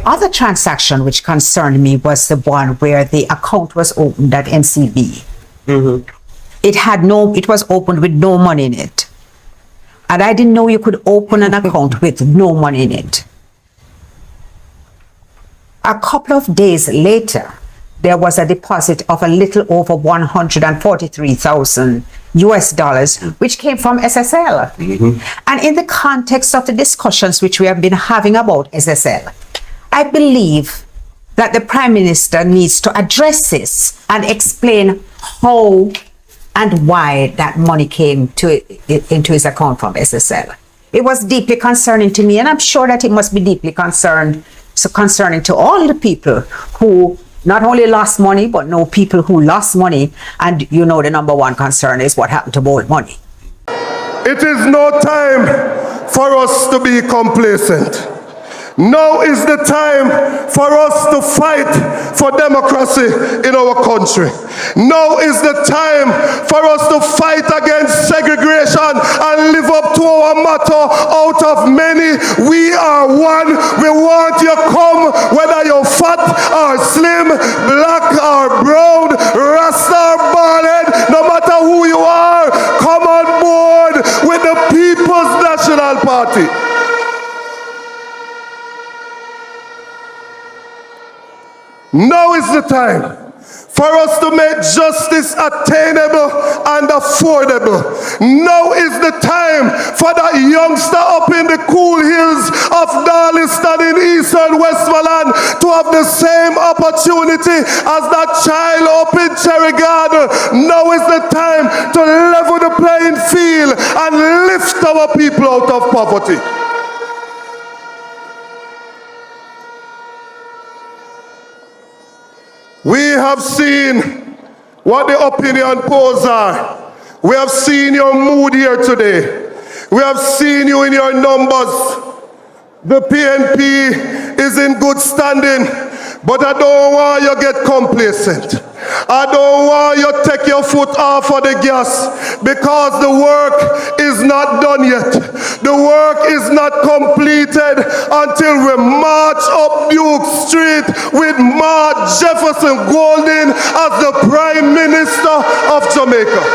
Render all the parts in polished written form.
other transaction which concerned me was the one where the account was opened at NCB. It was opened with no money in it. And I didn't know you could open an account with no money in it. A couple of days later, there was a deposit of a little over 143,000 US dollars, which came from SSL. And in the context of the discussions which we have been having about SSL, I believe that the Prime Minister needs to address this and explain how and why that money came into his account from SSL. It was deeply concerning to me, and I'm sure that it must be deeply concerning to all the people who not only lost money, but know people who lost money. And you know, the number one concern is what happened to borrowed money. It is no time for us to be complacent. Now is the time for us to fight for democracy in our country. Now is the time for us to fight against segregation and live up to our motto, out of many, we are one. We want you come, whether you're fat or slim, black or brown, rasta or bald, no matter who you are, come on board with the People's National Party. Now is the time for us to make justice attainable and affordable. Now is the time for that youngster up in the cool hills of Darliston in Eastern Westmoreland to have the same opportunity as that child up in Cherry Garden. Now is the time to level the playing field and lift our people out of poverty. We have seen what the opinion polls are. We have seen your mood here today. We have seen you in your numbers. The PNP is in good standing, but I don't want you to get complacent. I don't want you to take your foot off of the gas, because the work is not done yet. The work is not completed until we march up Duke Street with markgolding as the Prime Minister of Jamaica.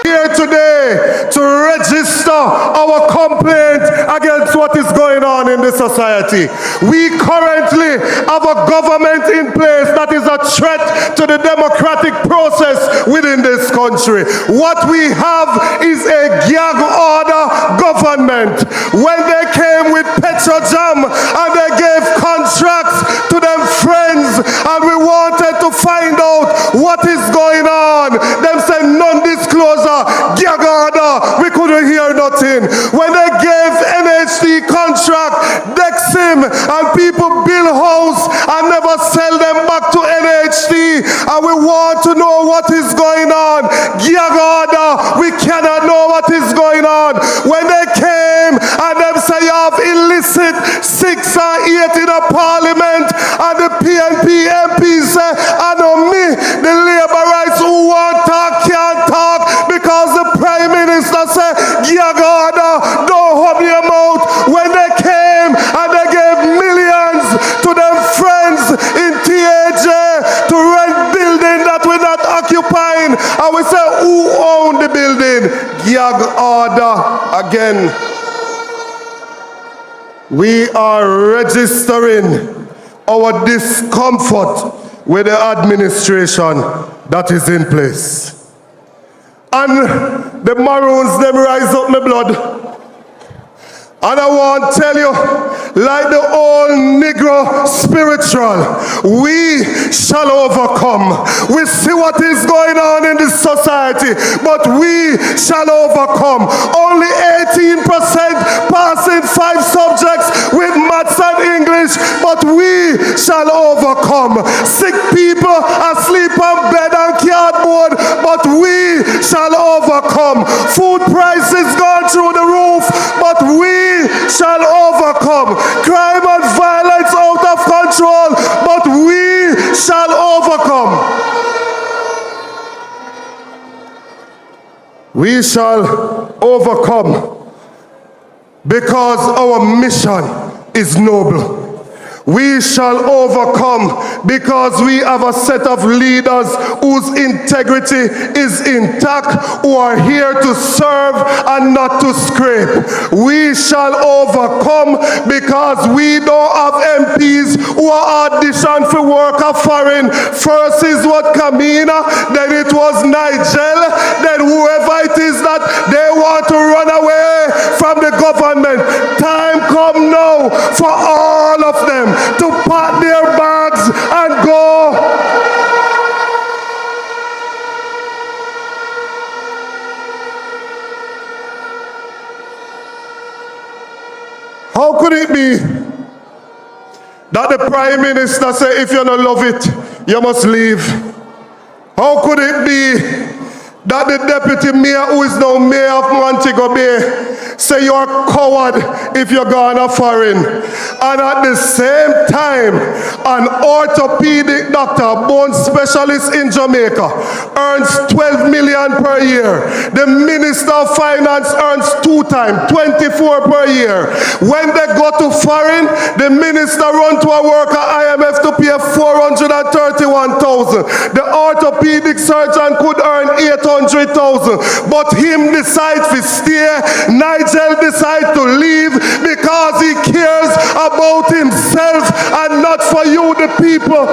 Here today to register our complaint against what is going on in this society. We currently have a government in place that is a threat to the democratic process within this country. What we have is a gag order government. When they came with Petrojam and they gave contracts to them friends, and we wanted to find out what is going on, them said non-disclosure, gag order, we couldn't hear nothing. When they gave NHD contract, Dexim, and people build house and never sell them back to NHD, and we want to know what is going on, gag order, we cannot know what is going on. When they came and them say you have illicit 6 or 8 in a parliament, and the PNP MPs say, I know me, the labor rights who want talk can't talk, because the Prime Minister said, gag order, don't hub your mouth. When they came and they gave millions to them friends in TAJ to rent building that we're not occupying, and we say, who owned the building? Gag order again. We are registering our discomfort with the administration that is in place. And the Maroons, them rise up my blood. And I want to tell you, like the old Negro spiritual, we shall overcome. We see what is going on in this society, but we shall overcome. Only 18% passing 5 subjects with maths and English, but we shall overcome. Sick people asleep on bed and cardboard, but we shall overcome. Food prices gone through the roof, but we shall overcome. Crime and violence out of control, but we shall overcome. We shall overcome because our mission is noble. We shall overcome because we have a set of leaders whose integrity is intact, who are here to serve and not to scrape. We shall overcome because we don't have MPs who are auditioned for work of foreign. First is what Kamina, then it was Nigel, then whoever it is that they want to run away from the government. Time come now for all of them to pack their bags and go. How could it be that the Prime Minister say if you don't love it, you must leave? How could it be that the Deputy Mayor, who is now Mayor of Montego Bay, say you're a coward if you're gone a foreign? And at the same time, an orthopedic doctor, bone specialist in Jamaica, earns 12 million per year. The Minister of Finance earns 2 times, 24 per year. When they go to foreign, the Minister run to a worker IMF to pay 431,000. The orthopedic surgeon could earn 800,000, but him decide to stay. Nigel decide to leave because he cares about himself and not for you, the people.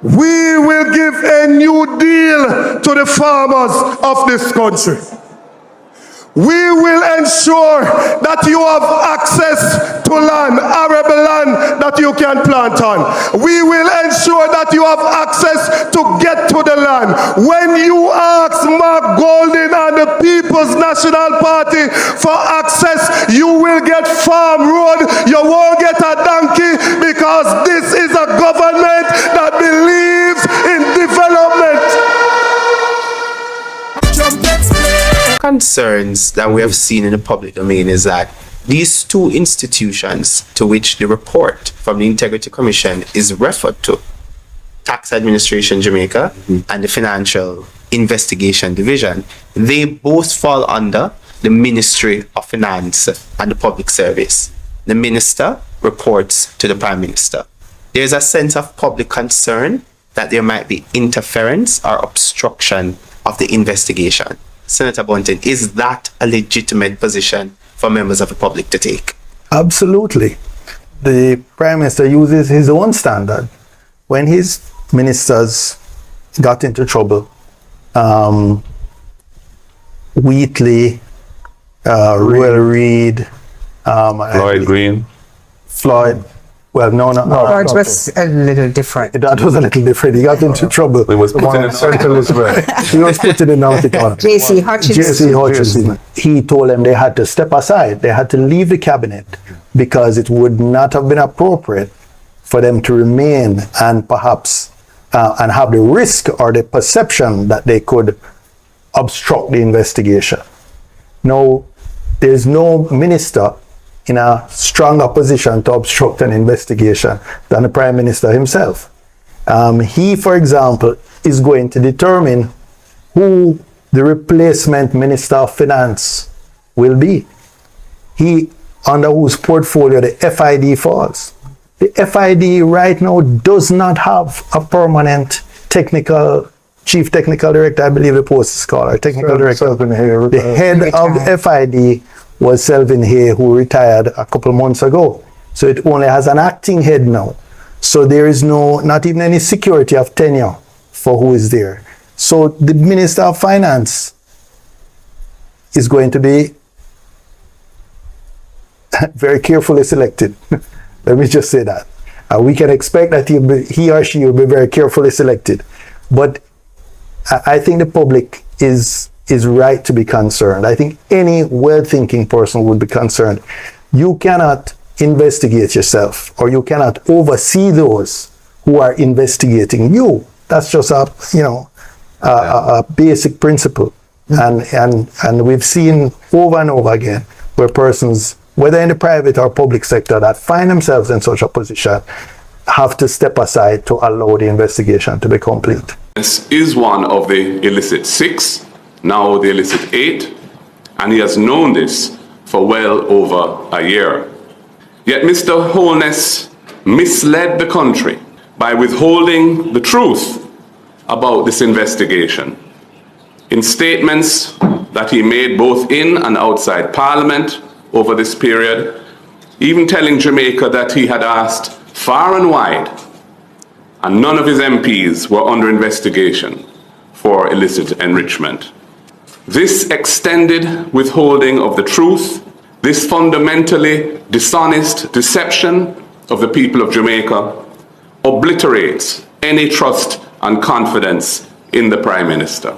We will give a new deal to the farmers of this country. We will ensure that you have access to land, arable land that you can plant on. We will ensure that you have access to get to the land. When you ask Mark Golding and the People's National Party for access, you will get farm road, you won't get a donkey, because this is a government that believes in development. Concerns that we have seen in the public domain is that these two institutions to which the report from the Integrity Commission is referred to, Tax Administration Jamaica and the Financial Investigation Division, they both fall under the Ministry of Finance and the Public Service. The Minister reports to the Prime Minister. There's a sense of public concern that there might be interference or obstruction of the investigation. Senator Bunting, is that a legitimate position for members of the public to take? Absolutely. The Prime Minister uses his own standard. When his ministers got into trouble, Wheatley, Royal Reid, Floyd Green. Floyd. Well, no. It was a little different. That was a little different. He got into trouble. He was put in Central Elizabeth. He was put in the Nautica. J.C. Hutchinson. He told them they had to step aside. They had to leave the cabinet because it would not have been appropriate for them to remain and perhaps and have the risk or the perception that they could obstruct the investigation. Now, there's no minister in a stronger position to obstruct an investigation than the Prime Minister himself. He, for example, is going to determine who the replacement Minister of Finance will be. He, under whose portfolio the FID falls. The FID right now does not have a permanent chief technical director, I believe the post is called, or technical director. The head of the FID was Selvin Hay, who retired a couple months ago. So it only has an acting head now. So there is not even any security of tenure for who is there. So the Minister of Finance is going to be very carefully selected. Let me just say that. We can expect that he or she will be very carefully selected. But I think the public is right to be concerned. I think any well-thinking person would be concerned. You cannot investigate yourself, or you cannot oversee those who are investigating you. That's just a basic principle. And we've seen over and over again where persons, whether in the private or public sector, that find themselves in such a position have to step aside to allow the investigation to be complete. This is one of the illicit 6, now the illicit 8, and he has known this for well over a year. Yet Mr. Holness misled the country by withholding the truth about this investigation. In statements that he made both in and outside Parliament over this period, even telling Jamaica that he had asked far and wide, and none of his MPs were under investigation for illicit enrichment. This extended withholding of the truth, this fundamentally dishonest deception of the people of Jamaica obliterates any trust and confidence in the Prime Minister.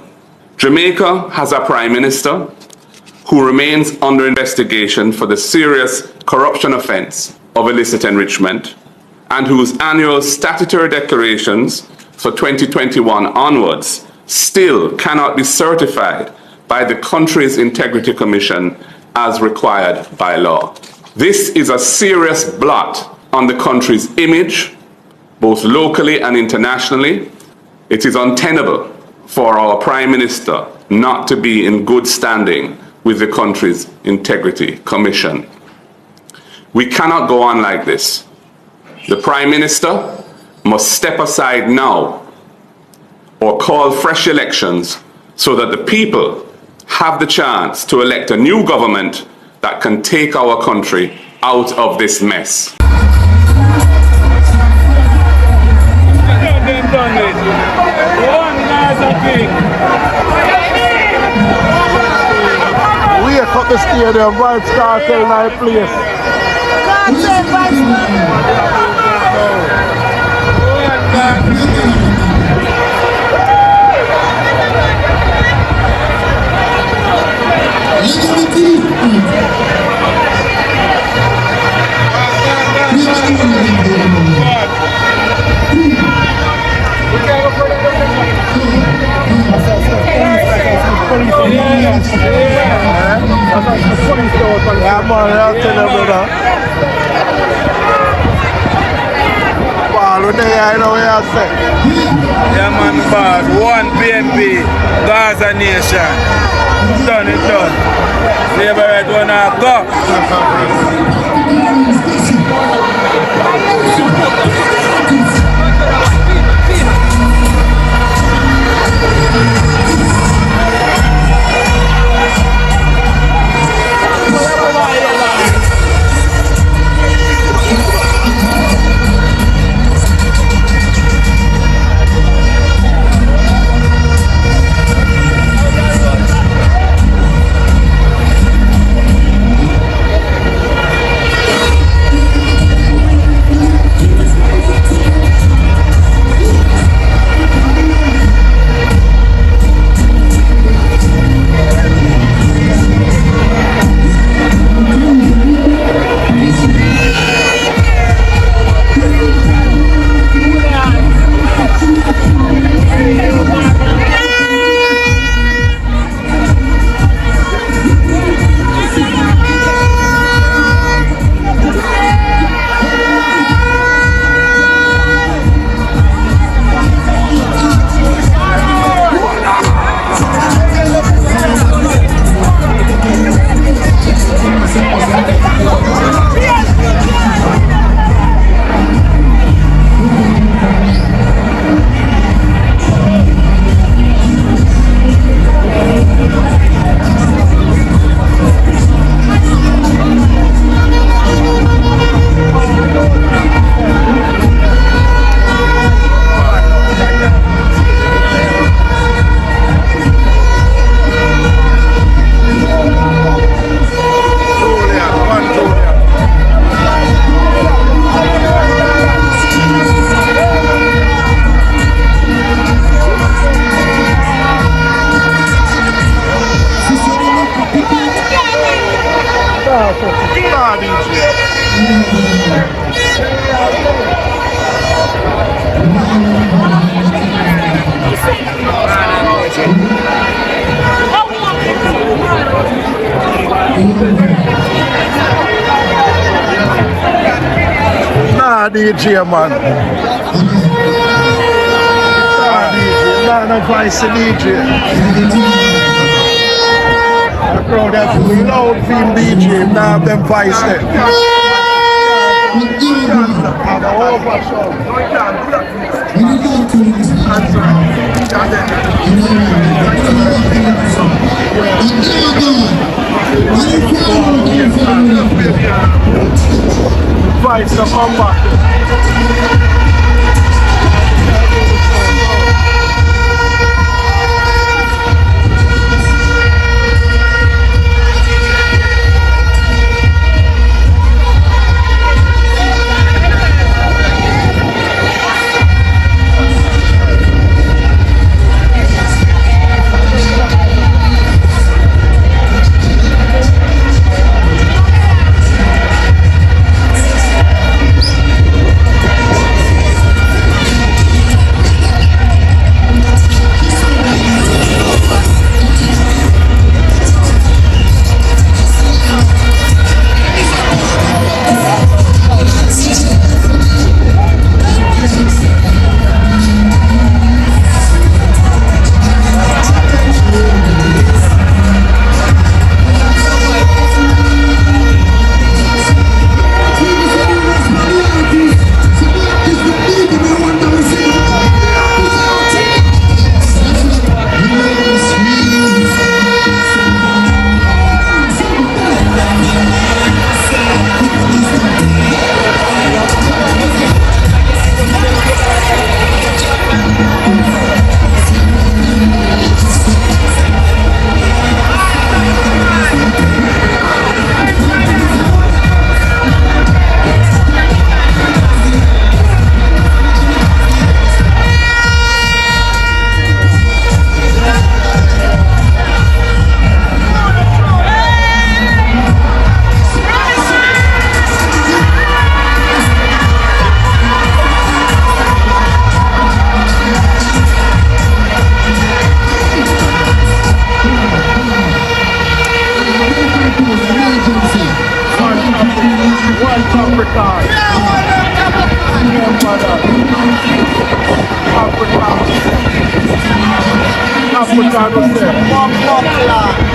Jamaica has a Prime Minister who remains under investigation for the serious corruption offence of illicit enrichment and whose annual statutory declarations for 2021 onwards still cannot be certified by the country's Integrity Commission as required by law. This is a serious blot on the country's image, both locally and internationally. It is untenable for our Prime Minister not to be in good standing with the country's Integrity Commission. We cannot go on like this. The Prime Minister must step aside now or call fresh elections so that the people have the chance to elect a new government that can take our country out of this mess. We are cut the stadium, vibes cartel in our place. Yeah, man, I'll tell you, brother. Paul, what the hell, you know what I say? Yeah, man, boss. One PNP, Gaza Nation. Done it, done. Labor right one now, go. Nah, DJ, man. Nah, DJ, can't advise the DJ. The crowd have loud film DJ, now have them vice there. Vice the come back.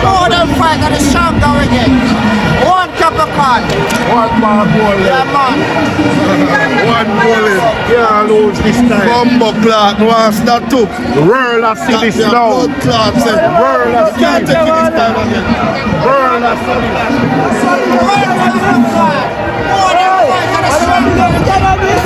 More than fight and the stronger again. One cup of card. One markgolding. Yeah, man. One bowling. Can't lose this time. Bumbo clock. No one's not took. World of see this now. Blood clot said. World of see this time again. World of see this. More than fight and the stronger again.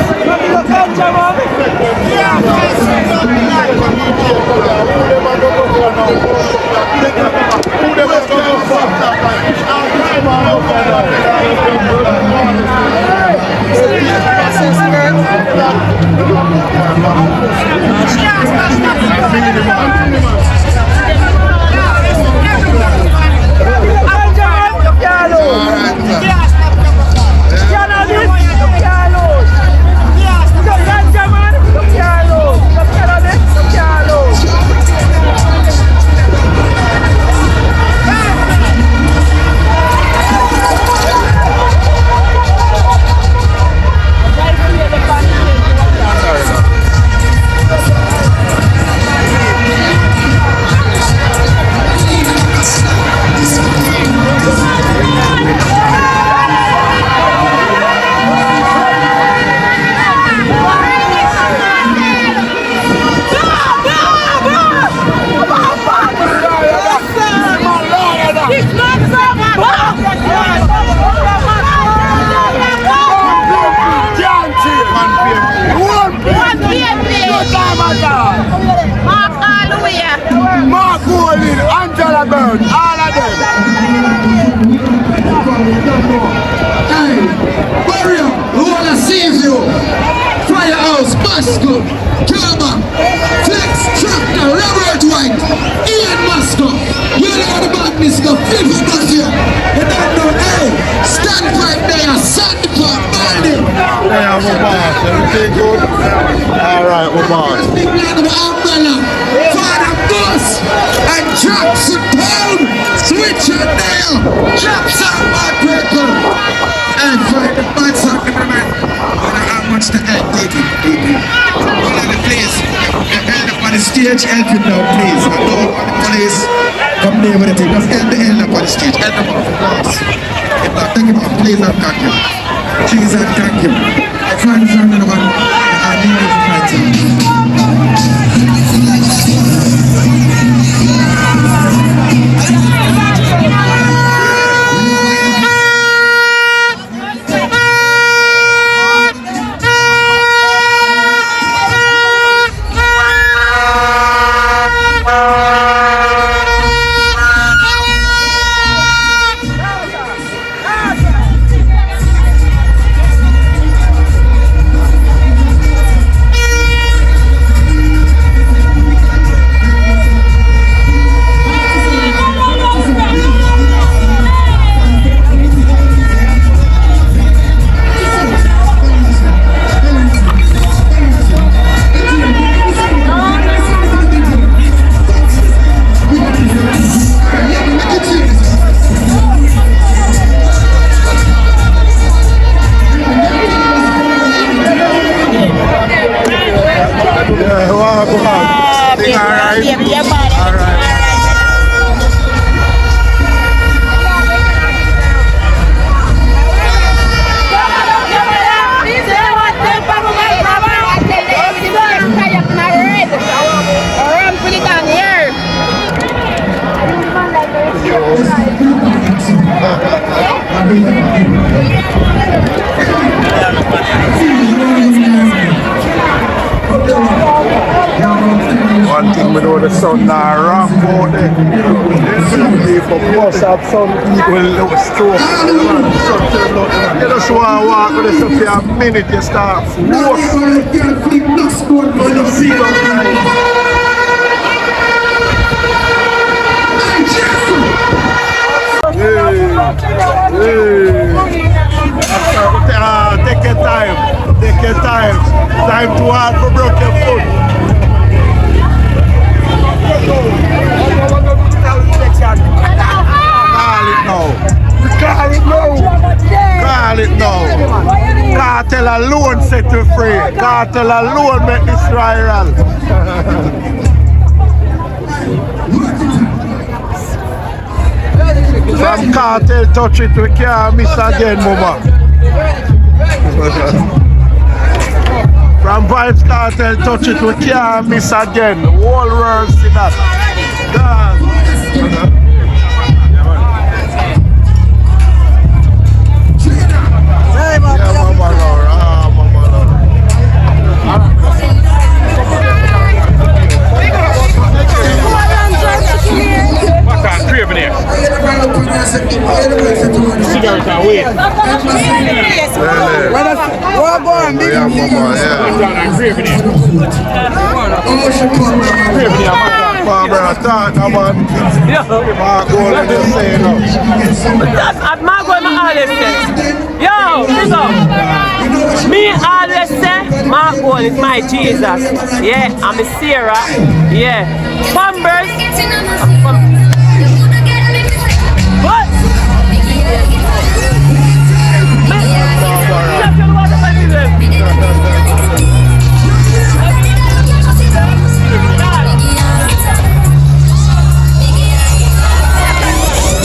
Markgolding, Angela Bird, all of them. Hey, warrior, who wanna save you? Firehouse, Moscow, Jama, Flex, Tractor, Robert White, Ian Moscow. You know the badness, go flip it back here. You don't know, hey, stand right there, Sandpot, Baldy. Yeah, we're boss. Everything good? All right, we're boss. Big man of umbrella, Father Boss, and drops it down. Switch it there. Drops out my people. And find the bad song, man. How much the head taking? All of the place. You heard about the stage, help him now, please. I don't want the police come there with the thing. Just help the elder up on the stage. Help him out, please. Take him out, please, and thank you. Please and thank you. I find the family of our neighbors right here. One thing we know, the sun now rock out there. People must have some people little stroke. You just want to walk with this up here a minute, you start take your time. Take your time. Time to walk for broken foot. Call it now. Cartel alone set you free. Cartel alone make this viral. From cartel touch it, we can't miss again, mama. From Vibes Cartel touch it, we can't miss again. The whole world see that. God. Mama Laura, Mama Laura. What kind of craving here? Cigarette and wait. Yeah, Mama, yeah. Craving here. Craving here, Barbara, talk, man. Markgolding just say no. That's Markgolding always say. Yo, listen. Me always say Markgolding is my Jesus. Yeah, I'm a Sarah. Yeah. Bombers. What?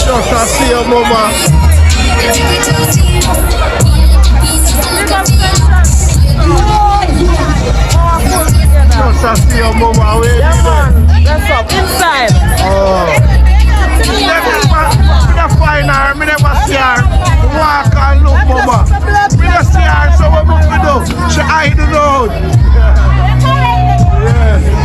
Just I see your mama. Just I see your mama. Where yeah, man. That's up. Inside. Oh. I find her. I never see her. Walk and look, mama. I just see her. So what we do? She hide the road. Yeah.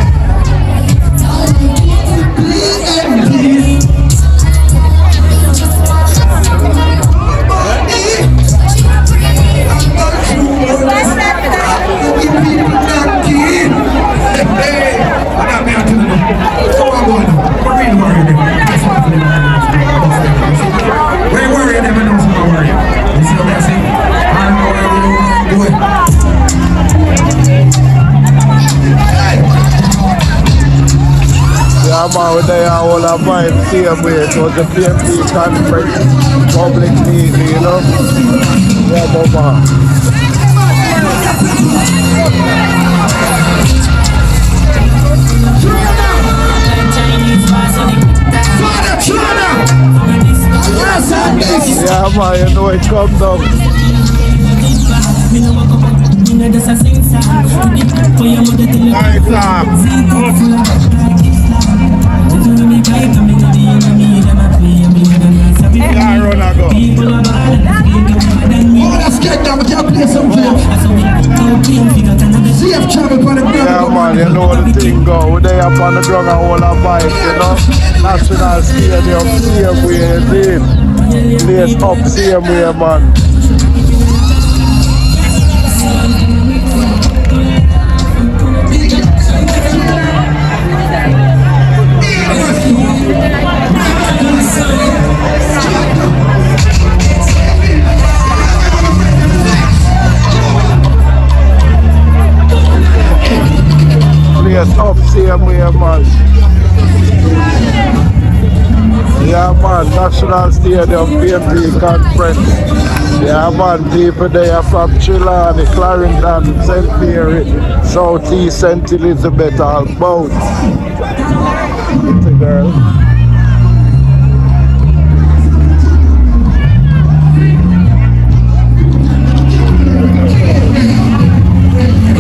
Yeah, man, we're there all our vibes same way. It was the PNP conference, public meeting, you know. Yeah, mama. Yeah, man, you know it comes down. Yeah, man, you know the thing go. We're there up on the ground and all our bikes, you know. National Stadium, same way, you see. Place up, same way, man. Place up, same way, man. Yeah, man, National Stadium, PNP Conference. Yeah, man, people there from Chilani, Clarendon, St. Mary, Southeast, St. Elizabeth, all both. It's a girl.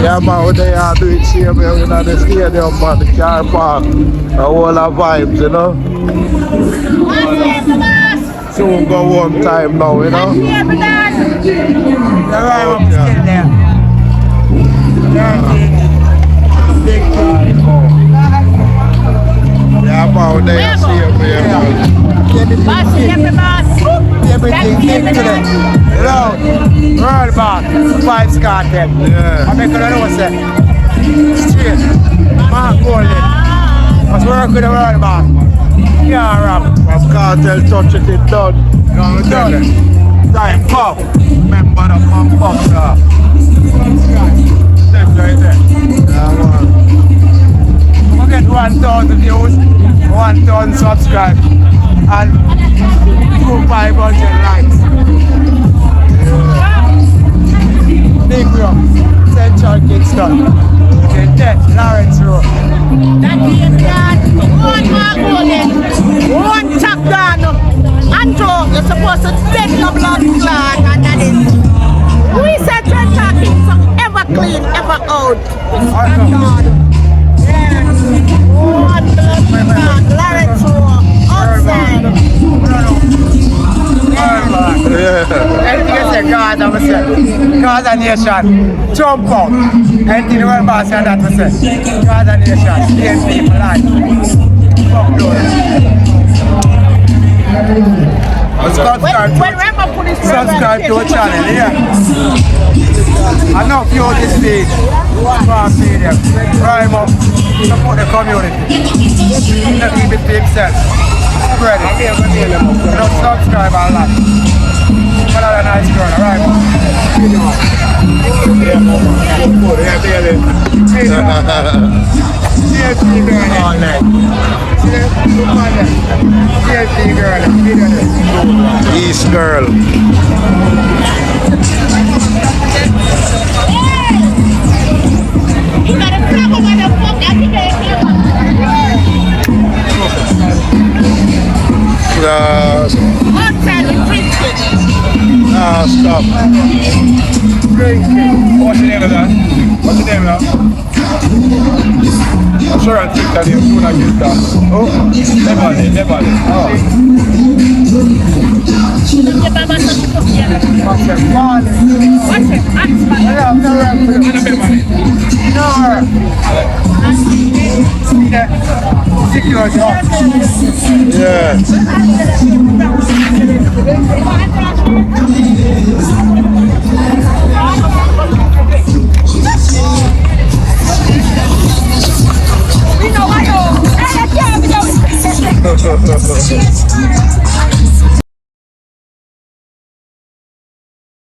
Yeah, man, when they are doing same here in the stadium, man, the car park, a whole of vibes, you know. Soon go home time now, you know. Yeah, man, when they are same here, man. Everything big today. You know, world back, Vibes Cartel. Yeah. I make it know say, straight, markgolding. Let's work with the world back. Yeah, rap. From Cartel touch it, it's done. You know what I'm telling? Time, pop. Remember that man pop, sir. Left right there. Yeah, man. We get 1,000 views, 1,000 subscribe, and 2,500 likes. Big rock, Central Kingston, the Lawrence Road. That is that one markgolding, one chop down, and so you're supposed to take your blood clot, and that is we said you're talking from ever clean, ever out. Thank God. Yes. One blood clot, Lawrence Road, outside. Anything you say, God, I say. God and nation, jump out. Anything the world boss and that we say. God and nation, PNP for life. Fuck subscribe to our channel, yeah. I know few of this page, see them. Prime up, support the community. Not keep it to himself. Spread it. You know, subscribe and like. Another nice girl, alright? CFP girl. All night. CFP girl. East girl. You got a trouble with the fuck I think outside with drinking. Stop. What's the name of that? What's the name of that? I'm sure I'll take that name soon I get that. Oh, never. Oh. Yeah. We know I know.